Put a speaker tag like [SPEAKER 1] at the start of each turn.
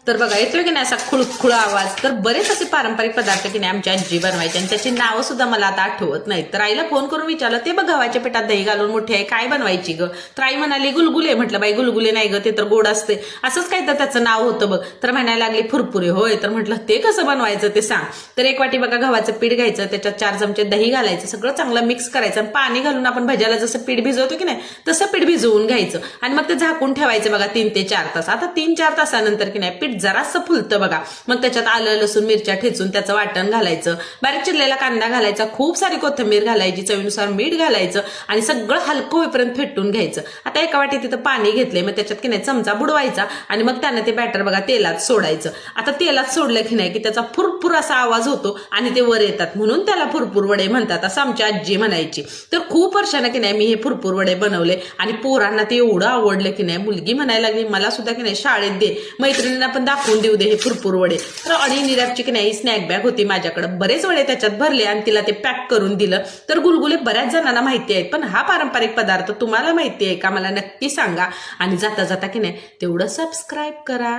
[SPEAKER 1] तर बघा येतोय की नाही असा खुळखुळा आवाज. तर बरेच असे पारंपरिक पदार्थ की नाही आमची आजी बनवायचे आणि त्याची नावं सुद्धा मला आता आठवत नाहीत. तर आईला फोन करून विचारलं, ते बघ गव्हाच्या पिठात दही घालून मोठी आहे, काय बनवायची ग? तर आई म्हणाली गुलगुले. म्हटलं बाई गुलगुले नाही ग, ते तर गोड असते. असंच काय तर त्याचं नाव होतं बघ. तर म्हणायला लागली फुरफुरे. होय, तर म्हटलं ते कसं बनवायचं ते सांग. तर एक वाटी बघा गव्हाचं पीठ घ्यायचं, त्याच्यात 4 चमचे दही घालायचं, सगळं चांगलं मिक्स करायचं आणि पाणी घालून आपण भज्याला जसं पीठ भिजवतो की नाही तसं पीठ भिजवून घ्यायचं आणि मग ते झाकून ठेवायचं बघा 3 ते 4 तास. आता 3-4 तासानंतर की नाही पीठ जरासं फुलतं बघा. मग त्याच्यात आलं लसूण मिरच्या ठेचून त्याचं वाटण घालायचं, बारीक चिरलेला कांदा घालायचा, खूप सारी कोथिंबीर घालायची, चवीनुसार मीठ घालायचं आणि सगळं हलकं होईपर्यंत फेटून घ्यायचं. आता एका वाटी तिथं पाणी घेतलंय, मग त्याच्यात की नाही चमचा बुडवायचा आणि मग त्यानं ते बॅटर बघा तेलात सोडायचं. आता तेलात सोडलं की नाही की त्याचा फुरफुर असा आवाज होतो आणि ते वर येतात, म्हणून त्याला फुरफुर वडे म्हणतात असं आमची आजी म्हणायची. तर खूप वर्षानं की नाही मी हे फुरफुर वडे बनवले आणि पोरांना ते एवढं आवडलं की नाही, मुलगी म्हणायला लागली मला सुद्धा की नाही शाळेत दे, मैत्रिणींना पण दाखवून देऊ दे हे फुरफुर वडे. तर आणि नीरजची की नाही स्नॅक बॅग होती माझ्याकडे, बरेच वडे त्याच्यात भरले आणि तिला ते पॅक करून दिलं. तर गुलगुले बऱ्याच जणांना माहिती आहेत, पण हा पारंपरिक पदार्थ तुम्हाला माहिती आहे का मला नक्की सांगा आणि जाता जाता की नाही तेवढं सबस्क्राईब करा.